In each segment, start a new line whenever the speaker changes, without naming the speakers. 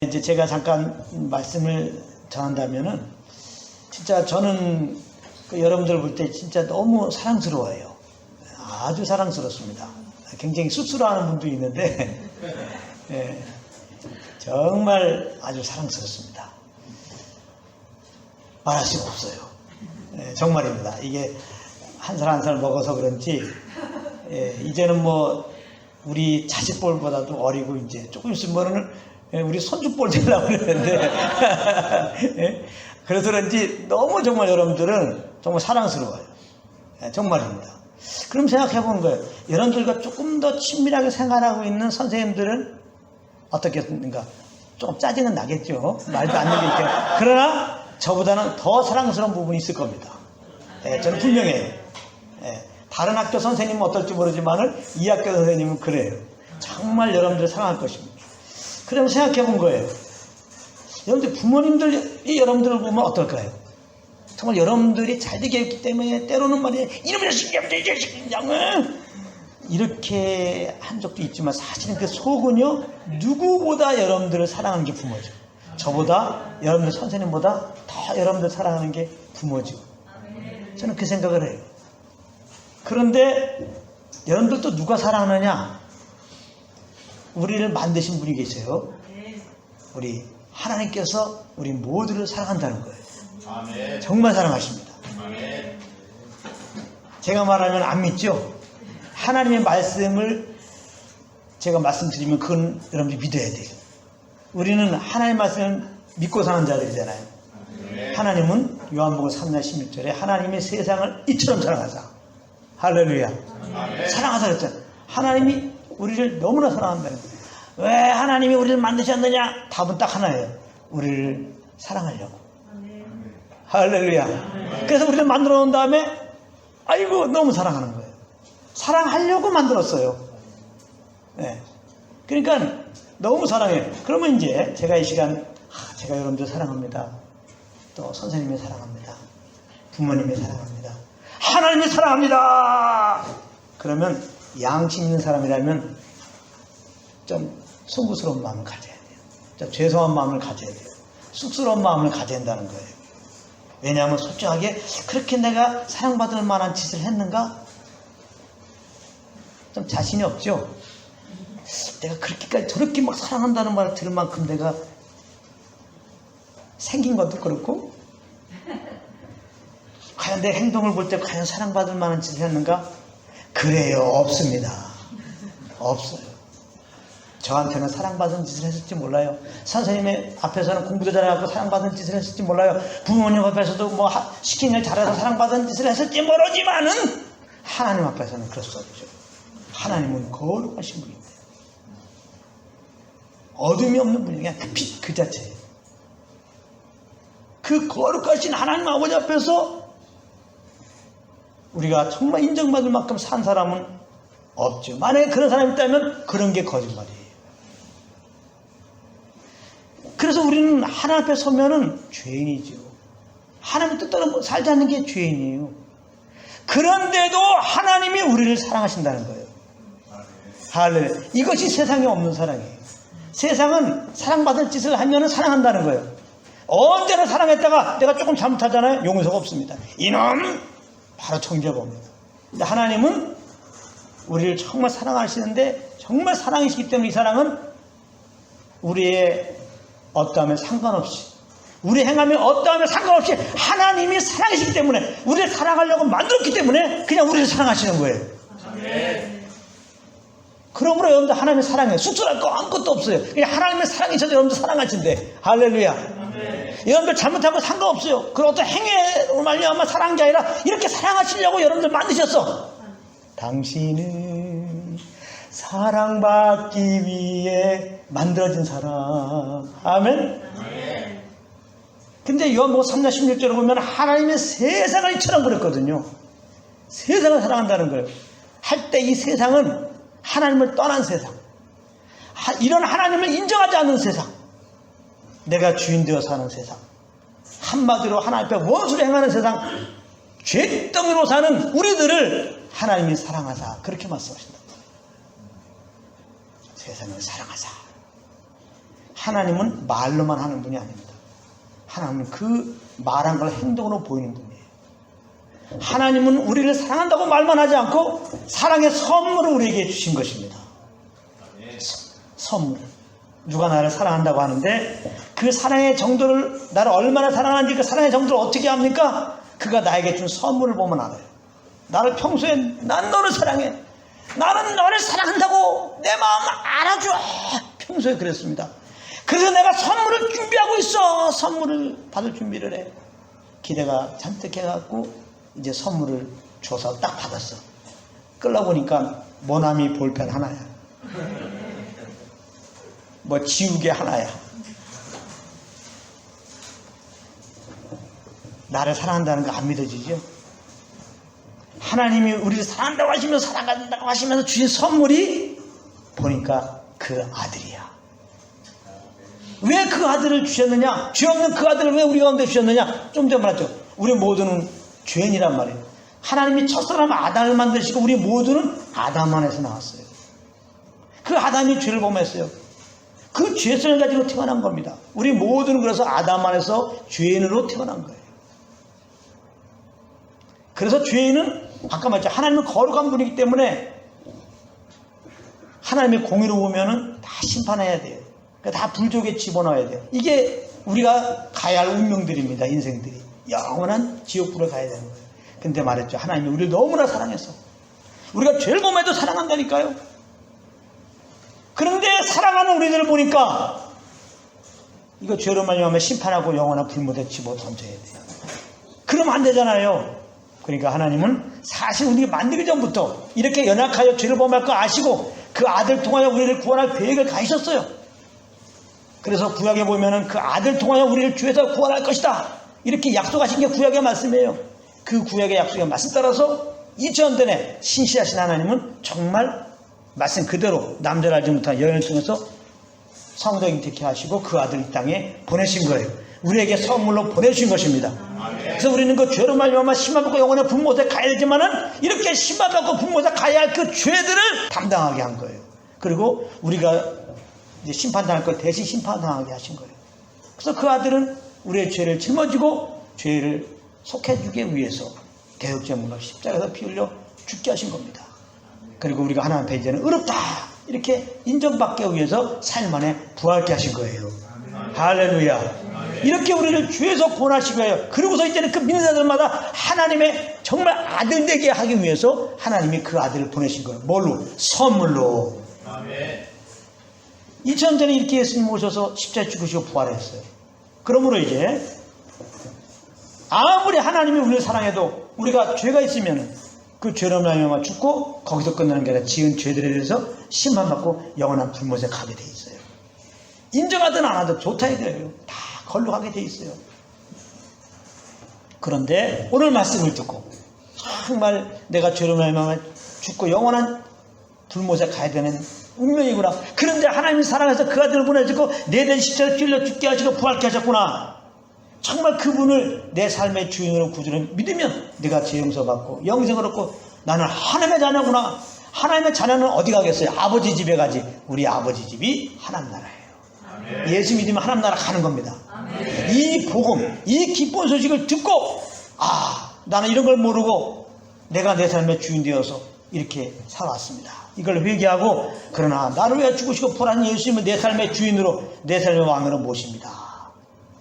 이제 제가 잠깐 말씀을 전한다면은 진짜 저는 여러분들 볼 때 진짜 너무 사랑스러워요. 아주 사랑스럽습니다. 굉장히 쑥스러워하는 분도 있는데 예, 정말 아주 사랑스럽습니다. 말할 수가 없어요. 예, 정말입니다. 이게 한 살 한 살 먹어서 그런지 이제는 뭐 우리 자식볼보다도 어리고 이제 조금 있으면은 우리 손주볼 되려고 그러는데 그래서 그런지 너무 정말 여러분들은 정말 사랑스러워요. 정말입니다. 그럼 생각해 보는 거예요. 여러분들과 조금 더 친밀하게 생활하고 있는 선생님들은 어떻겠습니까? 조금 짜증은 나겠죠. 말도 안 되겠죠. 그러나 저보다는 더 사랑스러운 부분이 있을 겁니다. 저는 분명해요. 다른 학교 선생님은 어떨지 모르지만 이 학교 선생님은 그래요. 정말 여러분들 사랑할 것입니다. 그럼 생각해 본 거예요. 여러분들 부모님들이 여러분들을 보면 어떨까요? 정말 여러분들이 잘 되게 했기 때문에 때로는 말이에요. 이놈의 자식, 이렇게 한 적도 있지만 사실은 그 속은요. 누구보다 여러분들을 사랑하는 게 부모죠. 저보다 여러분들 선생님보다 더 여러분들 사랑하는 게 부모죠. 저는 그 생각을 해요. 그런데 여러분들 또 누가 사랑하느냐? 우리를 만드신 분이 계세요. 우리 하나님께서 우리 모두를 사랑한다는 거예요. 아멘. 정말 사랑하십니다. 아멘. 제가 말하면 안 믿죠? 하나님의 말씀을 제가 말씀드리면 그건 여러분들이 믿어야 돼요. 우리는 하나님의 말씀을 믿고 사는 자들이잖아요. 아멘. 하나님은 요한복음 3장 16절에 하나님이 세상을 이처럼 사랑하사. 할렐루야. 아멘. 사랑하사 그랬잖아요. 하나님이 우리를 너무나 사랑한다는 거예요. 왜 하나님이 우리를 만드셨느냐? 답은 딱 하나예요. 우리를 사랑하려고. 아멘. 할렐루야. 아멘. 그래서 우리를 만들어 놓은 다음에 아이고 너무 사랑하는 거예요. 사랑하려고 만들었어요. 네. 그러니까 너무 사랑해요. 그러면 이제 제가 이 시간 제가 여러분들 사랑합니다. 또 선생님이 사랑합니다. 부모님이 사랑합니다. 하나님이 사랑합니다. 그러면 양심 있는 사람이라면 좀 송구스러운 마음을 가져야 돼요. 좀 죄송한 마음을 가져야 돼요. 쑥스러운 마음을 가져야 한다는 거예요. 왜냐하면 솔직하게 그렇게 내가 사랑받을 만한 짓을 했는가? 좀 자신이 없죠? 내가 그렇게까지 저렇게 막 사랑한다는 말을 들을 만큼 내가 생긴 것도 그렇고 과연 내 행동을 볼 때 과연 사랑받을 만한 짓을 했는가? 그래요. 없습니다. 없어요. 저한테는 사랑받은 짓을 했을지 몰라요. 선생님의 앞에서는 공부도 잘해갖고 사랑받은 짓을 했을지 몰라요. 부모님 앞에서도 뭐 시킨 일 잘해서 사랑받은 짓을 했을지 모르지만은 하나님 앞에서는 그럴 수 없죠. 하나님은 거룩하신 분인데 어둠이 없는 분이 그냥 빛 그 자체예요. 그 거룩하신 하나님 아버지 앞에서 우리가 정말 인정받을 만큼 산 사람은 없죠. 만약에 그런 사람이 있다면 그런 게 거짓말이에요. 그래서 우리는 하나님 앞에 서면은 죄인이죠. 하나님 뜻대로 살지 않는 게 죄인이에요. 그런데도 하나님이 우리를 사랑하신다는 거예요. 할렐루야. 이것이 세상에 없는 사랑이에요. 세상은 사랑받을 짓을 하면 사랑한다는 거예요. 언제나 사랑했다가 내가 조금 잘못하잖아요. 용서가 없습니다. 이놈! 바로 정죄봅니다. 근데 하나님은 우리를 정말 사랑하시는데 정말 사랑이시기 때문에 이 사랑은 우리의 어떠함에 상관없이 우리 행함에 어떠함에 상관없이 하나님이 사랑이시기 때문에 우리를 사랑하려고 만들었기 때문에 그냥 우리를 사랑하시는 거예요. 아멘. 그러므로 여러분들 하나님의 사랑에 쑥스러울 거 아무것도 없어요. 그냥 하나님의 사랑이 있어서 여러분들 사랑하신대. 할렐루야. 아멘. 여러분들 잘못하고 상관없어요. 그런 어떤 행위로 말미암아 사랑한 게 아니라 이렇게 사랑하시려고 여러분들 만드셨어. 당신은 사랑받기 위해 만들어진 사람. 아멘. 아멘. 근데 요한복음 3장 16절을 보면 하나님의 세상을 이처럼 그랬거든요. 세상을 사랑한다는 거예요. 할 때 이 세상은 하나님을 떠난 세상, 이런 하나님을 인정하지 않는 세상, 내가 주인 되어 사는 세상, 한마디로 하나님 앞에 원수를 행하는 세상, 죄덩이로 사는 우리들을 하나님이 사랑하사 그렇게 말씀하신다. 세상을 사랑하사 하나님은 말로만 하는 분이 아닙니다. 하나님은 그 말한 걸 행동으로 보이는 분이에요. 하나님은 우리를 사랑한다고 말만 하지 않고 사랑의 선물을 우리에게 주신 것입니다. 선물. 누가 나를 사랑한다고 하는데 그 사랑의 정도를, 나를 얼마나 사랑하는지 그 사랑의 정도를 어떻게 합니까? 그가 나에게 준 선물을 보면 알아요. 나를 평소에 난 너를 사랑해, 나는 너를 사랑한다고 내 마음 알아줘, 평소에 그랬습니다. 그래서 내가 선물을 준비하고 있어. 선물을 받을 준비를 해. 기대가 잔뜩 해갖고 이제 선물을 줘서 딱 받았어. 끌어보니까 모나미 볼펜 하나야, 뭐 지우개 하나야. 나를 사랑한다는 거 안 믿어지죠? 하나님이 우리를 사랑한다고 하시면서 사랑한다고 하시면서 주신 선물이 보니까 그 아들이야. 왜 그 아들을 주셨느냐? 죄 없는 그 아들을 왜 우리 가운데 주셨느냐? 좀 전에 말했죠. 우리 모두는 죄인이란 말이에요. 하나님이 첫사람 아담을 만드시고 우리 모두는 아담 안에서 나왔어요. 그 아담이 죄를 범했어요. 그 죄성을 가지고 태어난 겁니다. 우리 모두는 그래서 아담 안에서 죄인으로 태어난 거예요. 그래서 죄인은 아까 말했죠. 하나님은 거룩한 분이기 때문에 하나님의 공의로우면은 다 심판해야 돼요. 그러니까 다 불족에 집어넣어야 돼요. 이게 우리가 가야 할 운명들입니다. 인생들이 영원한 지옥불에 가야 되는 거예요. 근데 말했죠. 하나님이 우리를 너무나 사랑해서 우리가 죄를 범해도 사랑한다니까요. 그런데 사랑하는 우리들을 보니까 이거 죄로 말미암아 심판하고 영원한 불못에 집어 던져야 돼요. 그러면 안 되잖아요. 그러니까 하나님은 사실 우리가 만들기 전부터 이렇게 연약하여 죄를 범할 거 아시고 그 아들 통하여 우리를 구원할 계획을 가지셨어요. 그래서 구약에 보면은 그 아들 통하여 우리를 죄에서 구원할 것이다, 이렇게 약속하신 게 구약의 말씀이에요. 그 구약의 약속의 말씀 따라서 2000년 전에 신실하신 하나님은 정말 말씀 그대로 남들 알지 못한 여인을 통해서 성도 잉태케 하시고 그 아들 이 땅에 보내신 거예요. 우리에게 선물로 보내주신 것입니다. 그래서 우리는 그 죄로 말미암아 심판받고 영원의 분못에 가야 되지만은 이렇게 심판받고 분못에 가야 할 그 죄들을 담당하게 한 거예요. 그리고 우리가 이제 심판당할 걸 대신 심판당하게 하신 거예요. 그래서 그 아들은 우리의 죄를 짊어지고 죄를 속해주기 위해서 대속제물로 십자가에서 피 흘려 죽게 하신 겁니다. 그리고 우리가 하나님 앞에 이제는 의롭다 이렇게 인정받기 위해서 삶 안에 부활케 하신 거예요. 할렐루야. 이렇게 우리를 죄에서 구원하시고 해요. 그러고서 이제는 그 믿는 자들마다 하나님의 정말 아들 되게 하기 위해서 하나님이 그 아들을 보내신 거예요. 뭘로? 선물로. 2000년 전에 이렇게 예수님 오셔서 십자가에 죽으시고 부활했어요. 그러므로 이제 아무리 하나님이 우리를 사랑해도 우리가 죄가 있으면 그 죄로 말미암아 죽고 거기서 끝나는 게 아니라 지은 죄들에 대해서 심판받고 영원한 불못에 가게 돼 있어요. 인정하든 안 하든 좋다 이거예요. 다 걸로 가게 돼 있어요. 그런데 오늘 말씀을 듣고 정말 내가 죄로 말미암아 죽고 영원한 불못에 가야 되는 운명이구나. 그런데 하나님이 사랑해서 그 아들을 보내주고 내 대신 십자가에 찔러 죽게 하시고 부활케 하셨구나. 정말 그분을 내 삶의 주인으로 구주로 믿으면 내가 죄 용서받고 영생을 얻고 나는 하나님의 자녀구나. 하나님의 자녀는 어디 가겠어요? 아버지 집에 가지. 우리 아버지 집이 하나님 나라예요. 아멘. 예수 믿으면 하나님 나라 가는 겁니다. 아멘. 이 복음, 이 기쁜 소식을 듣고 나는 이런 걸 모르고 내가 내 삶의 주인 되어서 이렇게 살아왔습니다. 이걸 회개하고 그러나 나를 위해 죽으시고 부활한 예수님은 내 삶의 주인으로 내 삶의 왕으로 모십니다.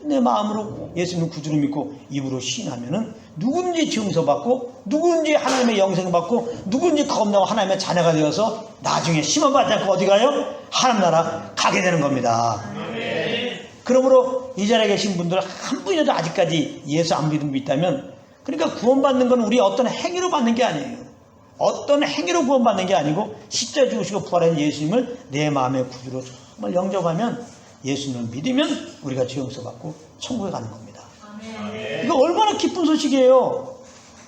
내 마음으로 예수님을 구주로 믿고 입으로 시인하면은 누군지 용서받고 누군지 하나님의 영생을 받고 누군지 거듭나고 하나님의 자녀가 되어서 나중에 심판받지 않고 어디 가요? 하나님 나라 가게 되는 겁니다. 그러므로 이 자리에 계신 분들 한 분이라도 아직까지 예수 안 믿은 분이 있다면, 그러니까 구원받는 건 우리 어떤 행위로 받는 게 아니에요. 어떤 행위로 구원받는 게 아니고 십자가에 죽으시고 부활한 예수님을 내 마음의 구주로 정말 영접하면, 예수님을 믿으면 우리가 죄 용서받고 천국에 가는 겁니다. 아멘. 이거 얼마나 기쁜 소식이에요.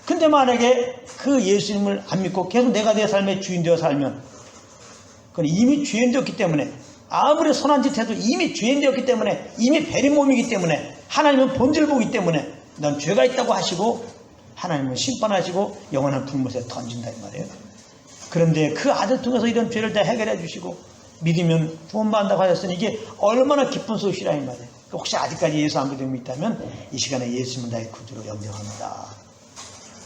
근데 만약에 그 예수님을 안 믿고 계속 내가 내 삶의 주인 되어 살면, 그건 이미 죄인 되었기 때문에, 아무리 선한 짓 해도 이미 죄인 되었기 때문에, 이미 베린 몸이기 때문에, 하나님은 본질 보기 때문에 넌 죄가 있다고 하시고 하나님은 심판하시고 영원한 불못에 던진다 이 말이에요. 그런데 그 아들 통해서 이런 죄를 다 해결해 주시고 믿으면 구원받는다고 하셨으니 이게 얼마나 기쁜 소식이라 이 말이에요. 혹시 아직까지 예수 안 믿는 분이 있다면 이 시간에 예수님을 나의 구주로 영접합니다.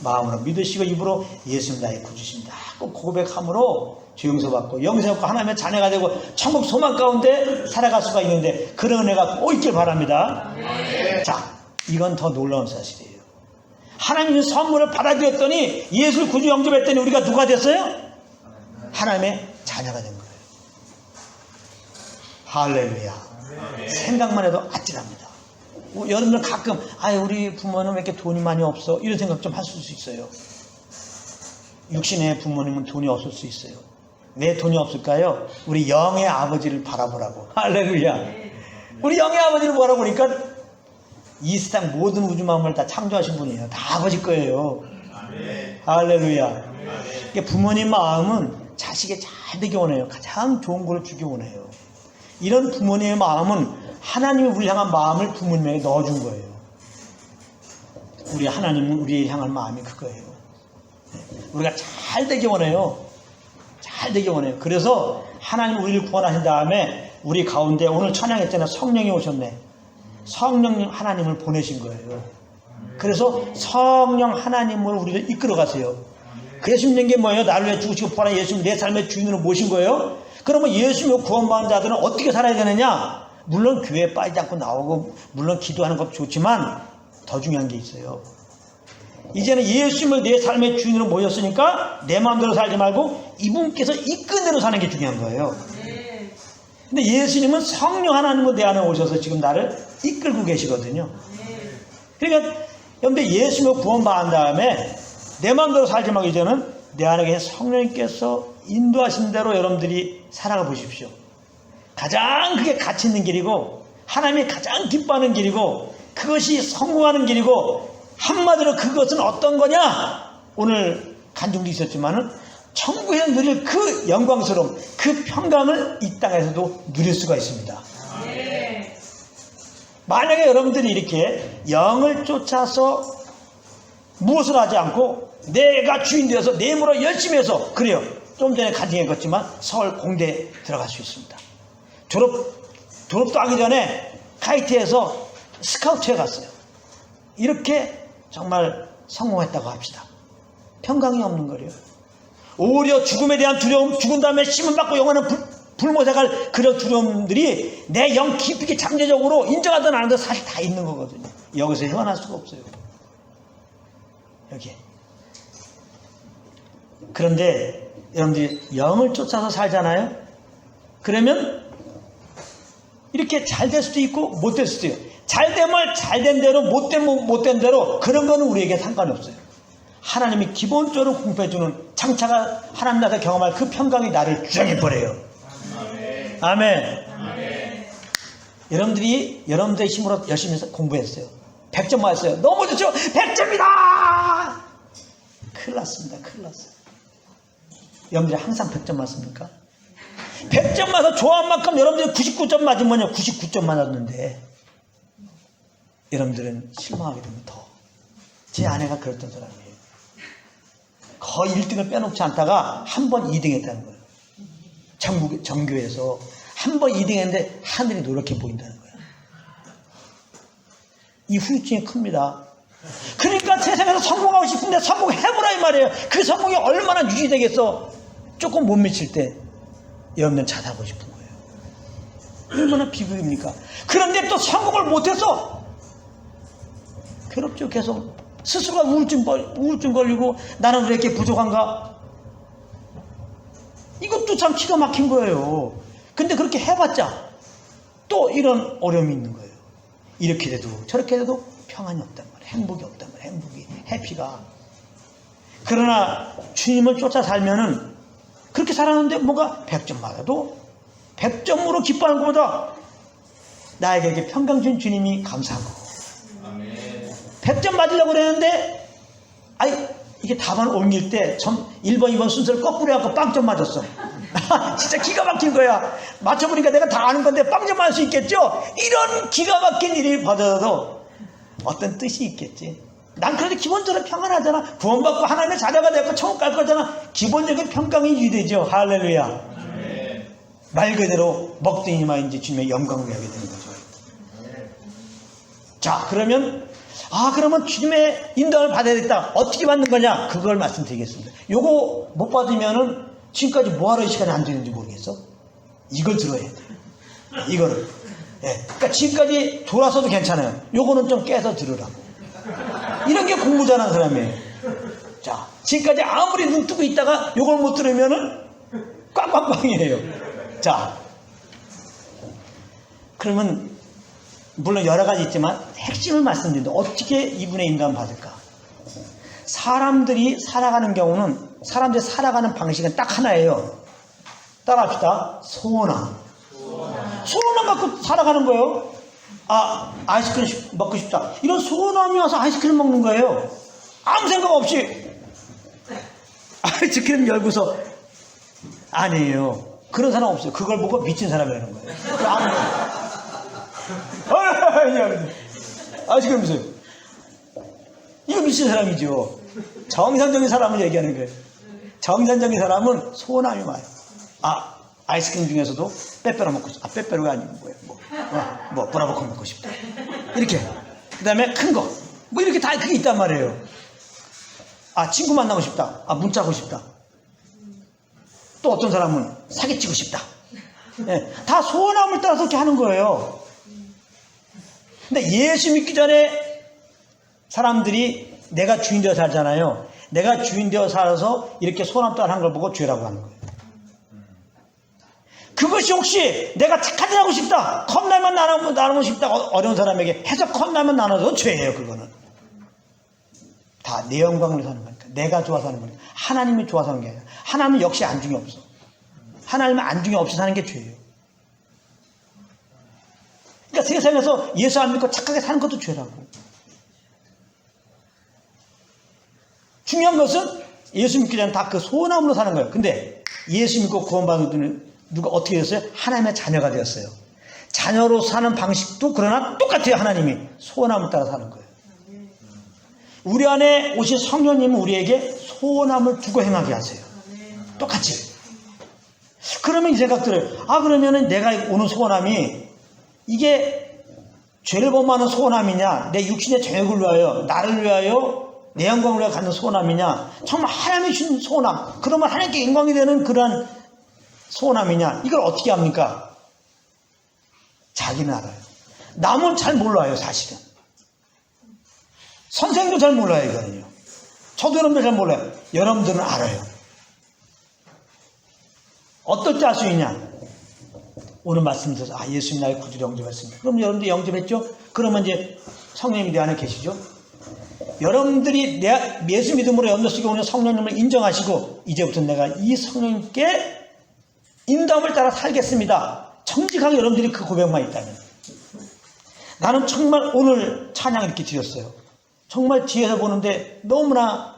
마음으로 믿으시고 입으로 예수님 나의 구주십니다. 꼭 고백함으로 죄 용서받고 영생받고 하나님의 자녀가 되고 천국 소망 가운데 살아갈 수가 있는데 그런 은혜가 꼭 있길 바랍니다. 자, 이건 더 놀라운 사실이에요. 하나님의 선물을 받아들였더니 예수를 구주 영접했더니 우리가 누가 됐어요? 하나님의 자녀가 된 거예요. 할렐루야. 생각만 해도 아찔합니다. 여러분들 가끔 우리 부모는 왜 이렇게 돈이 많이 없어? 이런 생각 좀 하실 수 있어요. 육신의 부모님은 돈이 없을 수 있어요. 왜 돈이 없을까요? 우리 영의 아버지를 바라보라고. 할렐루야. 우리 영의 아버지를 바라보니까 이 세상 모든 우주 만물을 다 창조하신 분이에요. 다 아버지 거예요. 할렐루야. 부모님 마음은 자식이 잘 되기 원해요. 가장 좋은 걸 주기 원해요. 이런 부모님의 마음은 하나님이 우리를 향한 마음을 부모님에게 넣어준 거예요. 우리 하나님은 우리를 향한 마음이 그거예요. 우리가 잘 되기 원해요. 잘 되기 원해요. 그래서 하나님 우리를 구원하신 다음에 우리 가운데 오늘 찬양했잖아요. 성령이 오셨네. 성령 하나님을 보내신 거예요. 그래서 성령 하나님으로 우리를 이끌어 가세요. 예수님 게 뭐예요? 나를 위해 죽으시고 부활한 예수님 내 삶의 주인으로 모신 거예요. 그러면 예수님을 구원받은 자들은 어떻게 살아야 되느냐? 물론 교회에 빠지지 않고 나오고 물론 기도하는 것도 좋지만 더 중요한 게 있어요. 이제는 예수님을 내 삶의 주인으로 모셨으니까 내 마음대로 살지 말고 이분께서 이끈 대로 사는 게 중요한 거예요. 근데 예수님은 성령 하나님으로 내 안에 오셔서 지금 나를 이끌고 계시거든요. 그러니까 여러분들 예수님을 구원받은 다음에 내 마음대로 살지 말고 이제는 내 안에 계신 성령님께서 인도하신 대로 여러분들이 살아가 보십시오. 가장 그게 가치 있는 길이고 하나님이 가장 기뻐하는 길이고 그것이 성공하는 길이고 한마디로 그것은 어떤 거냐? 오늘 간증도 있었지만은 천국에서 누릴 그 영광스러움, 그 평강을 이 땅에서도 누릴 수가 있습니다. 만약에 여러분들이 이렇게 영을 쫓아서 무엇을 하지 않고 내가 주인 되어서 내 힘으로 열심히 해서 그래요. 좀 전에 간증했겠지만 서울 공대에 들어갈 수 있습니다. 졸업도 하기 전에 카이트에서 스카우트에 갔어요. 이렇게 정말 성공했다고 합시다. 평강이 없는 거래요. 오히려 죽음에 대한 두려움, 죽은 다음에 심을 받고 영원한 불못에 갈 그런 두려움들이 내 영 깊이 잠재적으로 인정하든 안 하든 사실 다 있는 거거든요. 여기서 헤어날 수가 없어요. 여기에. 그런데 여러분들이 영을 쫓아서 살잖아요. 그러면 이렇게 잘 될 수도 있고 못 될 수도 있어요. 잘 되면 잘 된 대로 못 되면 못 된 대로 그런 거는 우리에게 상관이 없어요. 하나님이 기본적으로 공급해주는 장차가 하나님 나라에서 경험할 그 평강이 나를 주장해버려요. 아멘. 아멘. 여러분들이 여러분들의 힘으로 열심히 공부했어요. 100점 맞았어요. 너무 좋죠? 100점이다! 큰일 났습니다. 큰일 났어요. 여러분들이 항상 100점 맞습니까? 100점 맞아 좋아한 만큼 여러분들이 99점 맞으면요. 99점 맞았는데 여러분들은 실망하게 되면 더. 제 아내가 그랬던 사람이에요. 거의 1등을 빼놓지 않다가 한 번 2등 했다는 거예요. 정교에서 한 번 2등 했는데 하늘이 노랗게 보인다는 거예요. 이 후유증이 큽니다. 그러니까 세상에서 성공하고 싶은데 성공해보라 이 말이에요. 그 성공이 얼마나 유지되겠어. 조금 못 미칠 때 여러분은 자살하고 싶은 거예요. 얼마나 비극입니까? 그런데 또 성공을 못해서 괴롭죠. 계속 스스로가 우울증 걸리고 나는 왜 이렇게 부족한가? 이것도 참 기가 막힌 거예요. 근데 그렇게 해봤자 또 이런 어려움이 있는 거예요. 이렇게 돼도 저렇게 돼도 평안이 없단 말이에요. 행복이 없단 말이에요. 행복이, 해피가. 그러나 주님을 쫓아 살면은 그렇게 살았는데 뭔가 100점 맞아도 100점으로 기뻐하는 것보다 나에게 이렇게 평강 준 주님이 감사한 거고 100점 맞으려고 그랬는데 이게 답안을 옮길 때 1번, 2번 순서를 거꾸로 해갖고 빵점 맞았어. 진짜 기가 막힌 거야. 맞춰보니까 내가 다 아는 건데 빵점 맞을 수 있겠죠? 이런 기가 막힌 일이 벌어져도 어떤 뜻이 있겠지. 난 그래도 기본적으로 평안하잖아. 구원받고 하나님의 자녀가 되고 천국 갈 거잖아. 기본적인 평강이 유지되죠. 할렐루야. 말 그대로 먹더니만 이제 주님의 영광을 위하게 되는 거죠. 자, 그러면 그러면 주님의 인도를 받아야겠다. 어떻게 받는 거냐? 그걸 말씀드리겠습니다. 요거 못 받으면은 지금까지 뭐하러 이 시간에 앉아있는지 모르겠어? 이걸 들어야 돼. 이거를. 예. 그러니까 지금까지 돌아서도 괜찮아요. 요거는 좀 깨서 들으라고. 이런 게 공부 잘하는 사람이에요. 자, 지금까지 아무리 눈 뜨고 있다가 요걸 못 들으면은 꽝꽝꽝이에요. 자, 그러면 물론 여러 가지 있지만 핵심을 말씀드리는데 어떻게 이분의 인도함을 받을까? 사람들이 살아가는 경우는 사람들이 살아가는 방식은 딱 하나예요. 따라합시다. 소원함. 소원함 갖고 살아가는 거예요. 아이스크림 먹고 싶다. 이런 소원함이 와서 아이스크림 먹는 거예요. 아무 생각 없이 아이스크림 열고서 아니에요. 그런 사람 없어요. 그걸 보고 미친 사람이라는 거예요. 아이스크림 드세요. 이거 미친 사람이죠. 정상적인 사람을 얘기하는 거예요. 정상적인 사람은 소원함이 와요. 아이스크림 중에서도 빼빼로 먹고 싶다. 빼빼로가 아니고 뭐예요? 브라보콘 먹고 싶다. 이렇게. 그 다음에 큰 거. 이렇게 다 그게 있단 말이에요. 친구 만나고 싶다. 문자 하고 싶다. 또 어떤 사람은 사기치고 싶다. 네, 다 소원함을 따라서 그렇게 하는 거예요. 근데 예수 믿기 전에 사람들이 내가 주인 되어 살잖아요. 내가 주인 되어 살아서 이렇게 소원함 따라 하는 걸 보고 죄라고 하는 거예요. 그것이 혹시 내가 착한 일 하고 싶다. 컵라면 나누고 싶다. 어려운 사람에게 해서 컵라면 나눠도 죄예요. 그거는. 다 내 영광을 사는 거니까. 내가 좋아서 하는 거니까. 하나님이 좋아서 하는 게 아니라. 하나님은 역시 안중이 없어. 하나님은 안중이 없이 사는 게 죄예요. 그러니까 세상에서 예수 안 믿고 착하게 사는 것도 죄라고. 중요한 것은 예수 믿기 전에 다 그 소원함으로 사는 거예요. 근데 예수 믿고 구원받은 분은 누가 어떻게 됐어요? 하나님의 자녀가 되었어요. 자녀로 사는 방식도 그러나 똑같아요. 하나님이 소원함을 따라 사는 거예요. 우리 안에 오신 성령님은 우리에게 소원함을 두고 행하게 하세요. 똑같이. 그러면 이 생각 들어요. 그러면은 내가 오는 소원함이 이게 죄를 범하는 소원함이냐, 내 육신의 정욕을 위하여, 나를 위하여, 내 영광을 위하여 갖는 소원함이냐, 정말 하나님이 주신 소원함, 그러면 하나님께 영광이 되는 그러한 소원함이냐, 이걸 어떻게 합니까? 자기는 알아요. 남은 잘 몰라요, 사실은. 선생님도 잘 몰라요, 이거는요. 저도 여러분들 잘 몰라요. 여러분들은 알아요. 어떨 때 알 수 있냐? 오늘 말씀드려서 예수님 나의 구주를 영접했습니다. 그럼 여러분들 영접했죠? 그러면 이제 성령님이 내 안에 계시죠? 여러분들이 예수 믿음으로 영접시키고 오는 성령님을 인정하시고 이제부터 내가 이 성령님께 인도함을 따라 살겠습니다. 정직하게 여러분들이 그 고백만 있다면. 나는 정말 오늘 찬양 이렇게 드렸어요. 정말 뒤에서 보는데 너무나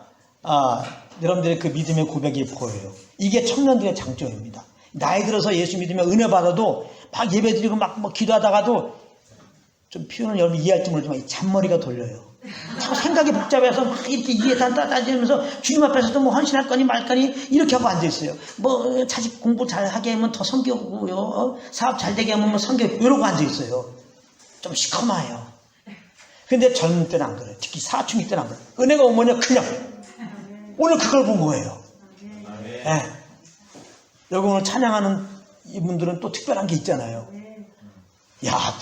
여러분들의 그 믿음의 고백이 보여요. 이게 청년들의 장점입니다. 나이 들어서 예수 믿으면 은혜 받아도 막 예배 드리고 막 기도하다가도 좀 표현은 여러분 이해할지 모르지만 잔머리가 돌려요. 자꾸 생각이 복잡해서 막 이렇게 이해 따지면서 주님 앞에서도 뭐 헌신할 거니 말 거니 이렇게 하고 앉아있어요. 뭐 자식 공부 잘하게 하면 더 섬겨보고요. 사업 잘 되게 하면 뭐 섬겨 이러고 앉아있어요. 좀 시커매요. 근데 젊은 때는 안 그래요. 특히 사춘기 때는 안 그래요. 은혜가 오면요 그냥 오늘 그걸 본 거예요. 네. 여기 오늘 찬양하는 이분들은 또 특별한 게 있잖아요.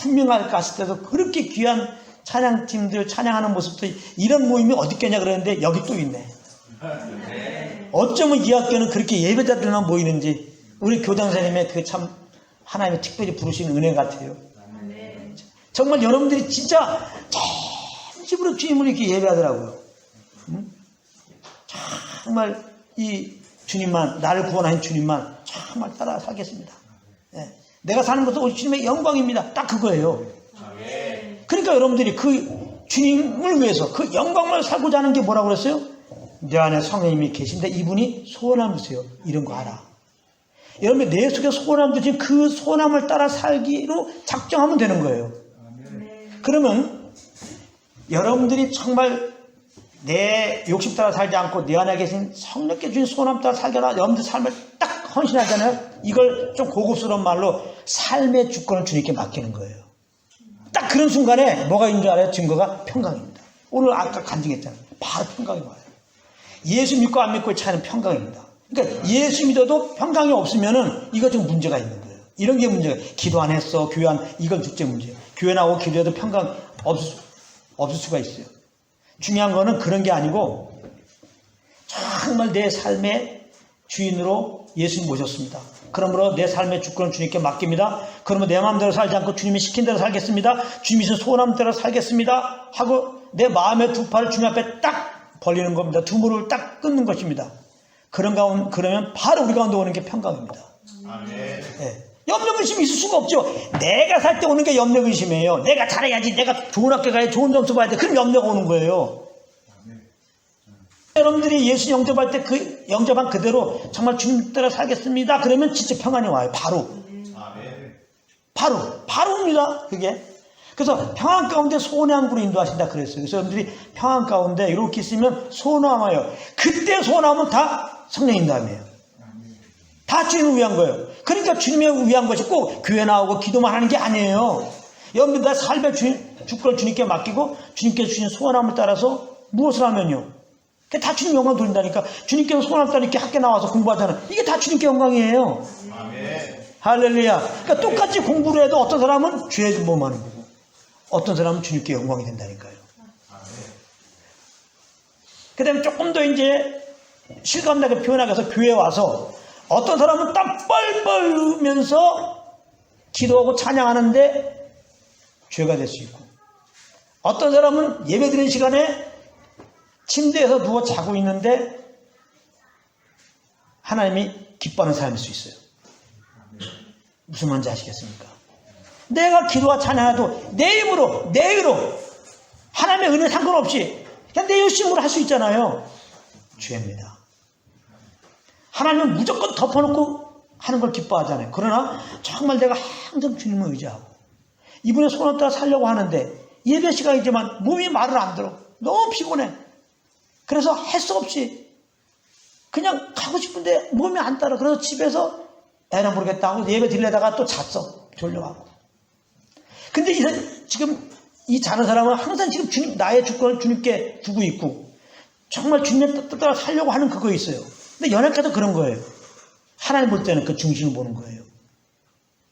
분명할 갔을 때도 그렇게 귀한 찬양팀들 찬양하는 모습도 이런 모임이 어디 있겠냐 그러는데 여기 또 있네. 어쩌면 이 학교는 그렇게 예배자들만 모이는지 우리 교장 선생님의 그 참 하나님의 특별히 부르신 은혜 같아요. 정말 여러분들이 진짜 진심으로 주님을 이렇게 예배하더라고요. 정말 이 주님만, 나를 구원하신 주님만 정말 따라 살겠습니다. 내가 사는 것도 우리 주님의 영광입니다. 딱 그거예요. 그러니까 여러분들이 그 주님을 위해서 그 영광을 살고자 하는 게 뭐라고 그랬어요? 내 안에 성령님이 계신데 이분이 소원함을 주세요. 이런 거 알아. 여러분 내 속에 소원함을 주신 그 소원함을 따라 살기로 작정하면 되는 거예요. 그러면 여러분들이 정말 내 욕심 따라 살지 않고 내 안에 계신 성령께 주신 소원함 따라 살거나 여러분들 삶을 딱 헌신하잖아요. 이걸 좀 고급스러운 말로 삶의 주권을 주님께 맡기는 거예요. 딱 그런 순간에 뭐가 있는 줄 알아요? 증거가 평강입니다. 오늘 아까 간증했잖아요. 바로 평강이 와요. 예수 믿고 안 믿고의 차이는 평강입니다. 그러니까 예수 믿어도 평강이 없으면은 이거 좀 문제가 있는 거예요. 이런 게 문제가. 기도 안 했어, 교회 안, 이건 둘째 문제예요. 교회 나오고 기도해도 평강 없을 수가 있어요. 중요한 거는 그런 게 아니고 정말 내 삶의 주인으로 예수님 모셨습니다. 그러므로 내 삶의 주권을 주님께 맡깁니다. 그러면 내 마음대로 살지 않고 주님이 시킨 대로 살겠습니다. 주님이 주신 소원한 대로 살겠습니다. 하고 내 마음의 두 팔을 주님 앞에 딱 벌리는 겁니다. 두 무릎을 딱 끊는 것입니다. 그러면 바로 우리 가운데 오는 게 평강입니다. 아멘. 네. 염려근심이 있을 수가 없죠. 내가 살 때 오는 게 염려근심이에요. 내가 잘해야지, 내가 좋은 학교 가야 좋은 점수 봐야 돼. 그럼 염려가 오는 거예요. 여러분들이 예수 영접할 때 그 영접한 그대로 정말 주님 따라 살겠습니다. 그러면 진짜 평안이 와요. 바로 옵니다. 그게. 그래서 평안 가운데 소원의 항구로 인도하신다 그랬어요. 그래서 여러분들이 평안 가운데 이렇게 있으면 소원함하여, 그때 소원하면 다 성령 인도함이에요. 다 주님을 위한 거예요. 그러니까 주님을 위한 것이 꼭 교회 나오고 기도만 하는 게 아니에요. 여러분들 다 삶의 주권을 주님께 맡기고 주님께 주신 소원함을 따라서 무엇을 하면요, 다 주님 영광 돌린다니까. 주님께서 소원함 따라 이렇게 학교 나와서 공부하잖아요. 이게 다 주님께 영광이에요. 아멘. 할렐루야. 그러니까 똑같이 공부를 해도 어떤 사람은 죄에 몸하는 거고 어떤 사람은 주님께 영광이 된다니까요. 그 다음에 조금 더 이제 실감나게 표현하면서 교회에 와서 어떤 사람은 땀 뻘뻘 흘리면서 기도하고 찬양하는데 죄가 될 수 있고, 어떤 사람은 예배드리는 시간에 침대에서 누워 자고 있는데 하나님이 기뻐하는 사람일 수 있어요. 무슨 말인지 아시겠습니까? 내가 기도와 찬양해도 내 힘으로, 내 의로, 하나님의 은혜 상관없이 그냥 내 열심으로 할 수 있잖아요. 죄입니다. 하나님은 무조건 덮어놓고 하는 걸 기뻐하잖아요. 그러나 정말 내가 항상 주님을 의지하고 이분의 손을 따라 살려고 하는데 예배 시간이지만 몸이 말을 안 들어. 너무 피곤해. 그래서 할 수 없이 그냥 가고 싶은데 몸이 안 따라. 그래서 집에서 애나 모르겠다 하고 예배 드리려다가 또 잤어. 졸려가고. 근데 지금 이 자는 사람은 항상 지금 주님, 나의 주권을 주님께 두고 있고 정말 주님의 뜻 따라 살려고 하는 그거 있어요. 근데 연약해도 그런 거예요. 하나님 볼 때는 그 중심을 보는 거예요.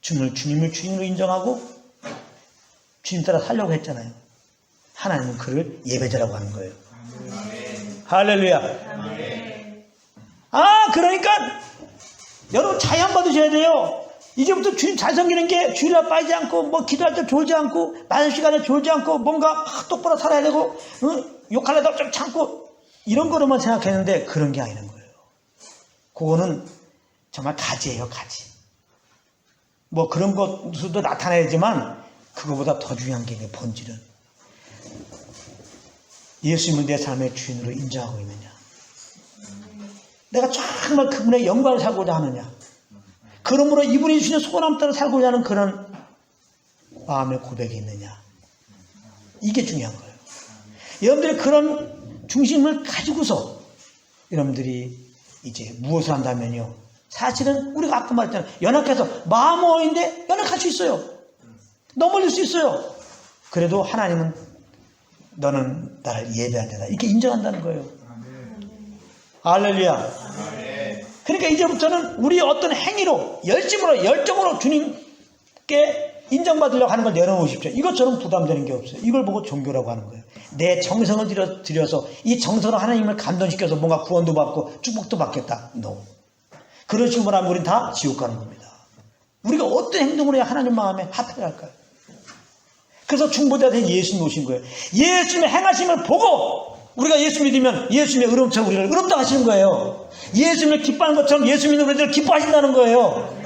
주님을 주인으로 인정하고 주님 따라 살려고 했잖아요. 하나님은 그를 예배자라고 하는 거예요. 할렐루야. 그러니까 여러분 자유 받으셔야 돼요. 이제부터 주님 잘 섬기는 게 주일날 빠지지 않고 뭐 기도할 때 졸지 않고 낮은 시간에 졸지 않고 뭔가 똑바로 살아야 되고 욕하려다 좀 참고 이런 거로만 생각했는데 그런 게 아니는 거예요. 그거는 정말 가지예요, 가지. 뭐 그런 것도 나타내지만 그거보다 더 중요한 게 본질은 예수님을 내 삶의 주인으로 인정하고 있느냐, 내가 정말 그분의 영광을 살고자 하느냐, 그러므로 이분이 주신 소원함 따라 살고자 하는 그런 마음의 고백이 있느냐, 이게 중요한 거예요. 여러분들이 그런 중심을 가지고서 여러분들이 이제 무엇을 한다면요, 사실은 우리가 아까 말했잖아요. 연약해서 마음 어인데 연약할 수 있어요. 넘어질 수 있어요. 그래도 하나님은 너는 나를 예배한다 이렇게 인정한다는 거예요. 할렐루야. 그러니까 이제부터는 우리 어떤 행위로 열정으로 주님께 인정받으려고 하는 걸 내려놓으십시오. 이것처럼 부담되는 게 없어요. 이걸 보고 종교라고 하는 거예요. 내 정성을 들여서 이 정성으로 하나님을 감동시켜서 뭔가 구원도 받고 축복도 받겠다. No. 그런 식으로 하면 우리는 다 지옥 가는 겁니다. 우리가 어떤 행동을 해야 하나님 마음에 합해야 할까요? 그래서 중보자된 예수님 오신 거예요. 예수님의 행하심을 보고 우리가 예수 믿으면 예수님의 의롭처럼 우리를 의롭다 하시는 거예요. 예수님을 기뻐하는 것처럼 예수 믿는 우리들을 기뻐하신다는 거예요.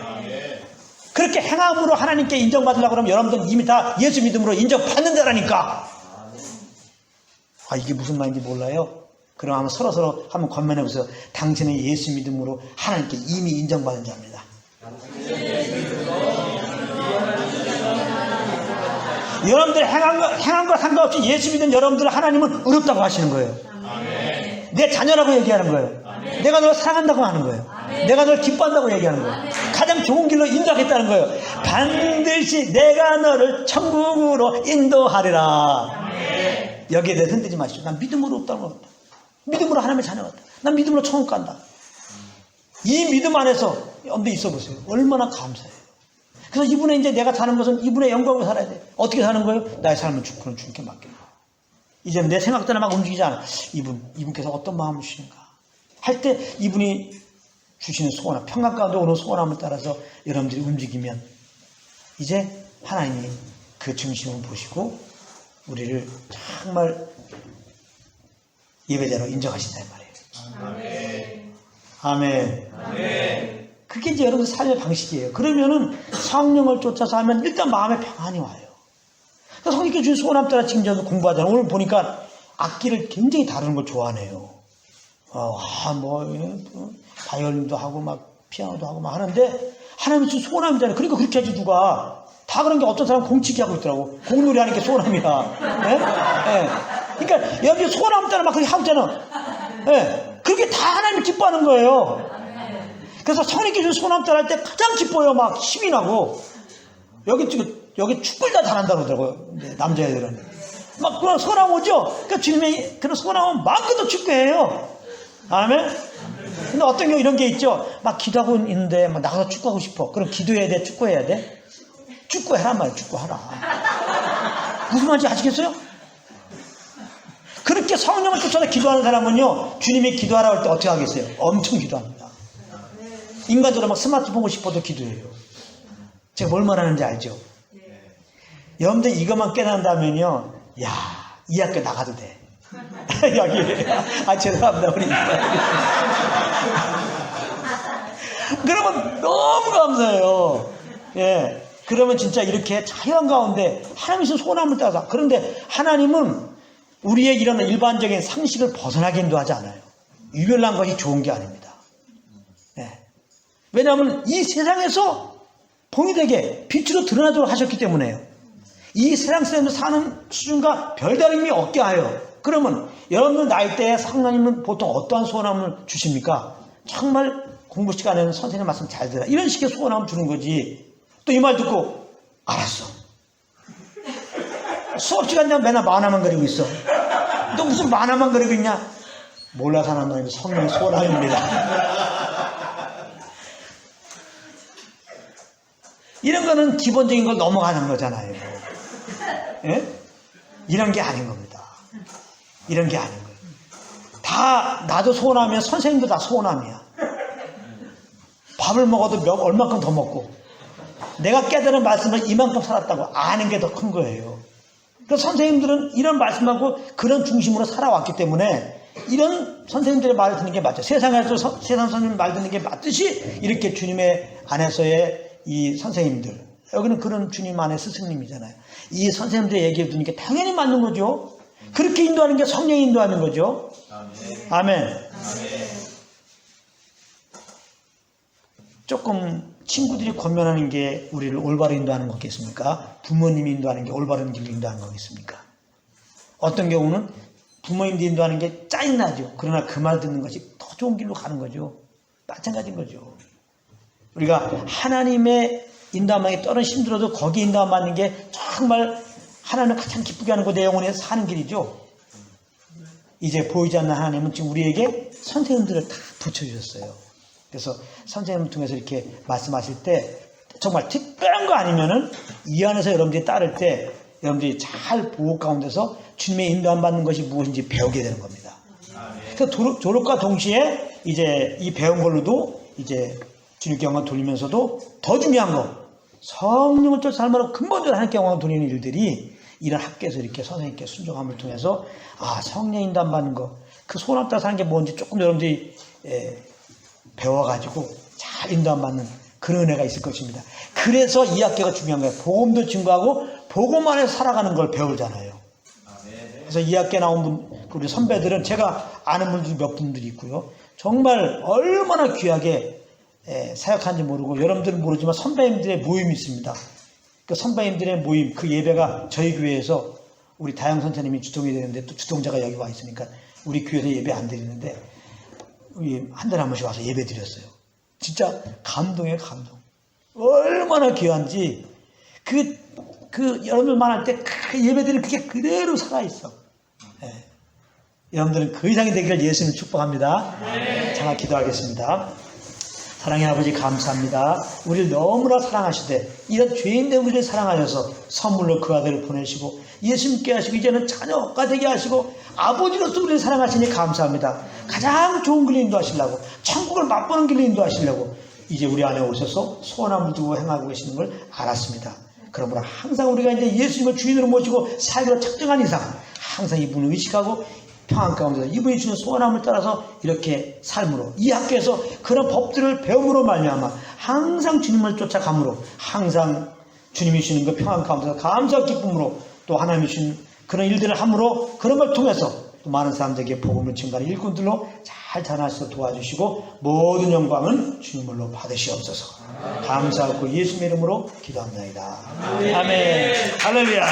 그렇게 행함으로 하나님께 인정받으려고 그러면 여러분들은 이미 다 예수 믿음으로 인정받는 자라니까. 이게 무슨 말인지 몰라요? 그럼 한번 서로 한번 권면해 보세요. 당신은 예수 믿음으로 하나님께 이미 인정받은 자입니다. 여러분들 행함과 상관없이 예수 믿는 여러분들 하나님은 의롭다고 하시는 거예요. 내 자녀라고 얘기하는 거예요. 내가 널 사랑한다고 하는 거예요. 내가 널 기뻐한다고 얘기하는 거예요. 가장 좋은 길로 인도하겠다는 거예요. 반드시 내가 너를 천국으로 인도하리라. 여기에 대해서 흔들지 마시오. 난 믿음으로 없다는 것 같다. 믿음으로 하나님의 자녀 같다. 난 믿음으로 천국 간다. 이 믿음 안에서 여러분들 있어 보세요. 얼마나 감사해요. 그래서 이분의 이제 내가 사는 것은 이분의 영광으로 살아야 돼. 어떻게 사는 거예요? 나의 삶은 주권은 주님께 맡기는 거예요. 이제 내 생각대로 막 움직이지 않아. 이분께서 어떤 마음을 주시는가 할 때 이분이 주시는 소원함, 평강 가운데 오는 소원함을 따라서 여러분들이 움직이면 이제 하나님이 그 중심을 보시고 우리를 정말 예배자로 인정하신다 이 말이에요. 아멘. 아멘. 그게 이제 여러분들 삶의 방식이에요. 그러면은 성령을 쫓아서 하면 일단 마음에 평안이 와요. 그러니까 성령께 주신 소원함 따라 지금 저도 공부하잖아요. 오늘 보니까 악기를 굉장히 다루는 걸 좋아하네요. 바이올린도 하고 막 피아노도 하고 막 하는데 하나님이 주신 소원함이잖아요. 그러니까 그렇게 하지 누가. 다 그런 게 어떤 사람은 공치기 하고 있더라고. 공놀이 하는 게 소원함이야. 네? 네. 그러니까 여기 소원함 따라 막 그렇게 하고 있잖아. 네. 그렇게 다 하나님이 기뻐하는 거예요. 그래서 성령께 주신 소원함 따라 할 때 가장 기뻐요. 막 힘이 나고. 여기 축구를 다 잘한다 그러더라고요. 남자애들은. 막 그런 소원함 오죠? 그러니까 주님의 그런 소원함은 마음껏 축구해요. 아멘? 근데 어떤 경우 이런 게 있죠. 막 기도하고 있는데 막 나가서 축구하고 싶어. 그럼 기도해야 돼? 축구해야 돼? 축구해란 말이야. 축구하라. 무슨 말인지 아시겠어요? 그렇게 성령을 쫓아서 기도하는 사람은요. 주님이 기도하라고 할 때 어떻게 하겠어요? 엄청 기도합니다. 인간적으로 막 스마트폰 보고 싶어도 기도해요. 제가 뭘 말하는지 알죠? 여러분들 이것만 깨닫는다면요. 야, 이 학교 나가도 돼. 여기. 죄송합니다. 우리. 그러면 너무 감사해요. 예. 그러면 진짜 이렇게 자연 가운데 하나님이 주신 소원함을 따라서. 그런데 하나님은 우리의 이런 일반적인 상식을 벗어나게 인도하지 않아요. 유별난 것이 좋은 게 아닙니다. 예. 왜냐하면 이 세상에서 봉인되게 빛으로 드러나도록 하셨기 때문에요. 이 세상 사람들 사는 수준과 별다름이 없게 하여. 그러면 여러분들 나이대에 하나님은 보통 어떠한 소원함을 주십니까? 정말 공부 시간에는 선생님 말씀 잘 들어. 이런 식의 소원함을 주는 거지. 또 이 말 듣고 알았어. 수업 시간 되면 맨날 만화만 그리고 있어. 너 무슨 만화만 그리고 있냐? 몰라서 하는 말이 성령의 소원함입니다. 이런 거는 기본적인 걸 넘어가는 거잖아요. 예? 이런 게 아닌 겁니다. 이런 게 아닌 거예요. 다 나도 소원하면 선생님도 다 소원함이야. 밥을 먹어도 얼마큼 더 먹고 내가 깨달은 말씀을 이만큼 살았다고 아는 게 더 큰 거예요. 그래서 선생님들은 이런 말씀하고 그런 중심으로 살아왔기 때문에 이런 선생님들의 말을 듣는 게 맞죠. 세상에서 세상 선생님 말 듣는 게 맞듯이 이렇게 주님의 안에서의 이 선생님들, 여기는 그런 주님 안의 스승님이잖아요. 이 선생님들의 얘기를 듣는 게 당연히 맞는 거죠. 그렇게 인도하는 게 성령이 인도하는 거죠. 아멘. 조금 친구들이 권면하는 게 우리를 올바로 인도하는 거겠습니까? 부모님이 인도하는 게 올바른 길로 인도하는 거겠습니까? 어떤 경우는 부모님들이 인도하는 게 짜증나죠. 그러나 그 말 듣는 것이 더 좋은 길로 가는 거죠. 마찬가지인 거죠. 우리가 하나님의 인도함에 떨어져 힘들어도 거기에 인도함 받는 게 정말 하나님을 가장 기쁘게 하는 그 내 영혼에 사는 길이죠. 이제 보이지 않는 하나님은 지금 우리에게 선생님들을 다 붙여주셨어요. 그래서 선생님을 통해서 이렇게 말씀하실 때 정말 특별한 거 아니면은 이 안에서 여러분들이 따를 때 여러분들이 잘 보호 가운데서 주님의 인도함 받는 것이 무엇인지 배우게 되는 겁니다. 그래서 졸업과 동시에 이제 이 배운 걸로도 이제 주님께 영광 돌리면서도 더 중요한 거 성령을 쫓아 삶으로 근본적으로 하나님께 영광 돌리는 일들이 이런 학교에서 이렇게 선생님께 순종함을 통해서 성령 인도함 받는 거 그 소원 따라 사는 게 뭔지 조금 여러분들이 배워가지고 잘 인도함 받는 그런 은혜가 있을 것입니다. 그래서 이 학교가 중요한 거예요. 복음도 증거하고 복음 안에서 살아가는 걸 배우잖아요. 그래서 이 학교에 나온 우리 선배들은 제가 아는 분들이 몇 분들이 있고요. 정말 얼마나 귀하게 사역하는지 모르고 여러분들은 모르지만 선배님들의 모임이 있습니다. 그 선배님들의 모임, 그 예배가 저희 교회에서 우리 다영 선생님이 주동이 되는데 또 주동자가 여기 와 있으니까 우리 교회에서 예배 안 드리는데 한 달에 한 번씩 와서 예배 드렸어요. 진짜 감동이에요, 감동. 얼마나 귀한지, 여러분들 만날 때 그 예배들이 그게 그대로 살아있어. 예. 여러분들은 그 이상이 되기를 예수님 축복합니다. 자, 기도하겠습니다. 사랑의 아버지 감사합니다. 우리를 너무나 사랑하시되 이런 죄인된 우리를 사랑하셔서 선물로 그 아들을 보내시고 예수님께 하시고 이제는 자녀가 되게 하시고 아버지로서 우리를 사랑하시니 감사합니다. 가장 좋은 길로 인도하시려고 천국을 맛보는 길로 인도하시려고 이제 우리 안에 오셔서 소원함을 두고 행하고 계시는 걸 알았습니다. 그러므로 항상 우리가 이제 예수님을 주인으로 모시고 살기로 작정한 이상 항상 이분을 의식하고 평안 가운데서 이분이 주는 소원함을 따라서 이렇게 삶으로 이 학교에서 그런 법들을 배움으로 말미암아 항상 주님을 쫓아감으로 항상 주님이 주시는 그 평안 가운데서 감사와 기쁨으로 또 하나님이 주신 그런 일들을 함으로 그런 걸 통해서 또 많은 사람들에게 복음을 증가하는 일꾼들로 잘 자라나셔서 도와주시고 모든 영광은 주님으로 받으시옵소서. 감사하고 예수님의 이름으로 기도합니다. 아멘. 할렐루야.